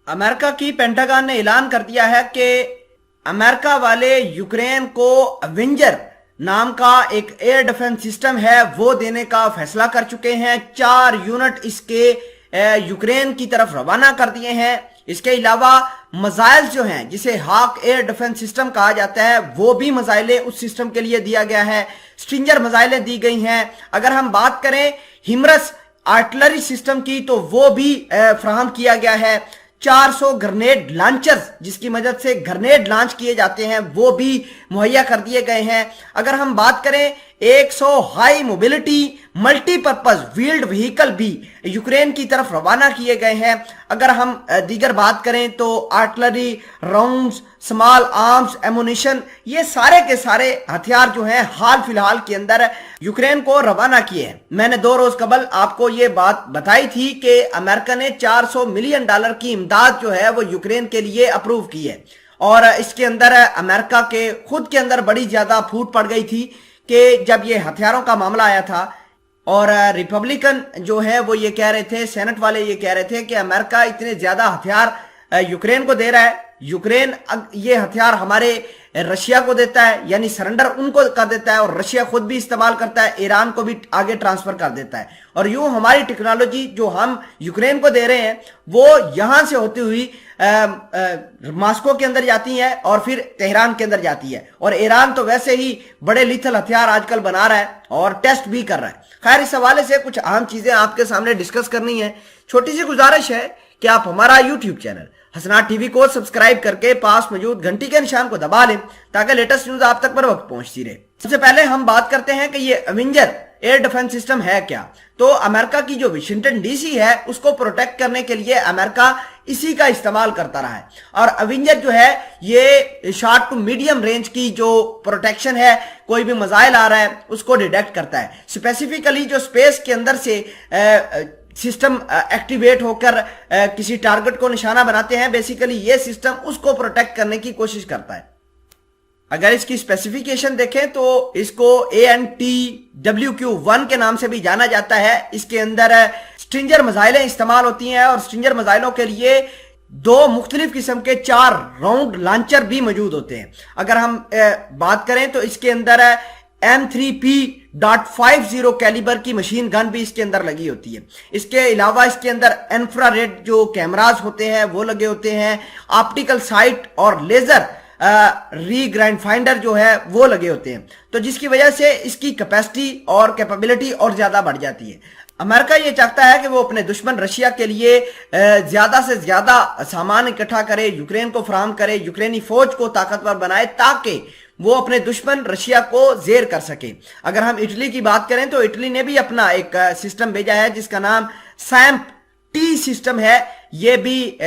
America की pentagon ने ऐलान कर दिया है कि अमेरिका वाले यूक्रेन को अवेंजर नाम का एक एयर डिफेंस सिस्टम है वो देने का फैसला कर चुके हैं। 4 यूनिट इसके यूक्रेन की तरफ रवाना कर दिए हैं। इसके अलावा मिसाइल जो हैं जिसे हाक एयर डिफेंस सिस्टम कहा जाता है वो भी मिसाइलें उस सिस्टम के लिए दिया गया है। स्ट्रिंजर मिसाइलें दी गई हैं। अगर हम बात करें हिमरस आर्टिलरी सिस्टम की तो वो भी फराहम किया गया है। 400 ग्रेनेड लॉन्चर्स जिसकी मदद से ग्रेनेड लॉन्च किए जाते हैं वो भी मुहैया कर दिए गए हैं। अगर हम बात करें 100 high mobility multipurpose wheeled vehicle भी यूक्रेन की तरफ रवाना किए गए हैं। अगर हम दीगर बात करें तो artillery rounds, small arms, ammunition, ये सारे के सारे हथियार जो हैं हाल फिलहाल के अंदर यूक्रेन को रवाना किए हैं। मैंने 2 रोज कबल आपको ये बात बताई थी कि अमेरिका ने $400 मिलियन की इमदाद जो है वो यूक्रेन के लिए अप्रूव की है और इसके अंदर अमेरिका के खुद के अंदर बड़ी ज्यादा फूट पड़ गई थी कि जब ये हथियारों का मामला आया था और रिपब्लिकन जो है वो ये कह रहे थे, सेनेट वाले ये कह रहे थे कि अमेरिका इतने ज्यादा हथियार यूक्रेन को दे रहा है, यूक्रेन ये हथियार हमारे रशिया को देता है, यानी सरेंडर उनको कर देता है और रशिया खुद भी इस्तेमाल करता है, ईरान को भी आगे ट्रांसफर कर देता है और यूं हमारी टेक्नोलॉजी जो हम यूक्रेन को दे रहे हैं वो यहां से होती हुई मॉस्को के अंदर जाती है और फिर तेहरान के अंदर जाती है। और ईरान तो वैसे ही बड़े लीथल हथियार आजकल बना रहा है और टेस्ट भी कर रहा है। खैर, इस हवाले से कुछ अहम चीजें आपके सामने डिस्कस करनी है। छोटी सी गुजारिश है कि आप हमारा यूट्यूब चैनल हसनात टीवी को सब्सक्राइब करके पास मौजूद घंटी के निशान को दबा लें ताकि लेटेस्ट न्यूज आप तक बर वक्त पहुंचती रहे। सबसे पहले हम बात करते हैं कि ये अवेंजर एयर डिफेंस सिस्टम है क्या। तो अमेरिका की जो वाशिंगटन डीसी है उसको प्रोटेक्ट करने के लिए अमेरिका इसी का इस्तेमाल करता रहा है और अवेंजर जो है ये शॉर्ट टू मीडियम रेंज की जो प्रोटेक्शन है, कोई भी मिसाइल आ रहा है उसको डिटेक्ट करता है। स्पेसिफिकली जो स्पेस के अंदर से सिस्टम एक्टिवेट होकर किसी टारगेट को निशाना बनाते हैं, बेसिकली ये सिस्टम उसको प्रोटेक्ट करने की कोशिश करता है। अगर इसकी स्पेसिफिकेशन देखें तो इसको ANTWQ-1 के नाम से भी जाना जाता है। इसके अंदर स्ट्रिंजर मिसाइलें इस्तेमाल होती हैं और स्ट्रिंजर मिसाइलों के लिए 2 मुख्तलिफ किस्म के 4 राउंड लॉन्चर भी मौजूद होते हैं। अगर हम बात करें तो इसके अंदर M3P.50 कैलिबर की मशीन गन भी इसके अंदर लगी होती है। इसके अलावा इसके अंदर इंफ्रारेड जो कैमरास होते हैं वो लगे होते हैं, ऑप्टिकल साइट और लेजर रीग्राइंड फाइंडर जो है वो लगे होते हैं, तो जिसकी वजह से इसकी कैपेसिटी और कैपेबिलिटी और ज्यादा बढ़ जाती है। अमेरिका ये चाहता है कि वो अपने दुश्मन रशिया के लिए ज्यादा से ज्यादा सामान इकट्ठा करे, यूक्रेन को फराहम करे, यूक्रेनी फौज को ताकतवर बनाए ताकि वो अपने दुश्मन रशिया को जेर कर सके। अगर हम इटली की बात करें तो इटली ने भी अपना एक सिस्टम भेजा है जिसका नाम SAMP-T सिस्टम है। ये भी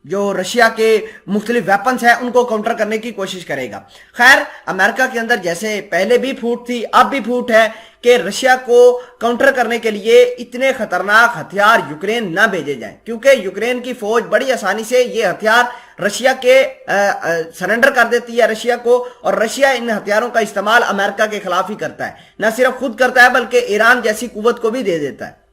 जो रशिया के मुख्तलिफ वेपन्स हैं उनको काउंटर करने की कोशिश करेगा। खैर, अमेरिका के अंदर जैसे पहले भी फूट थी अब भी फूट है कि रशिया को काउंटर करने के लिए इतने खतरनाक हथियार यूक्रेन न भेजे जाएं, क्योंकि यूक्रेन की फौज बड़ी आसानी से ये हथियार रशिया के सरेंडर कर देती है रशिया को, और रशिया इन हथियारों का इस्तेमाल अमेरिका के खिलाफ ही करता है। न सिर्फ खुद करता है बल्कि ईरान जैसी कुव्वत को भी दे देता है।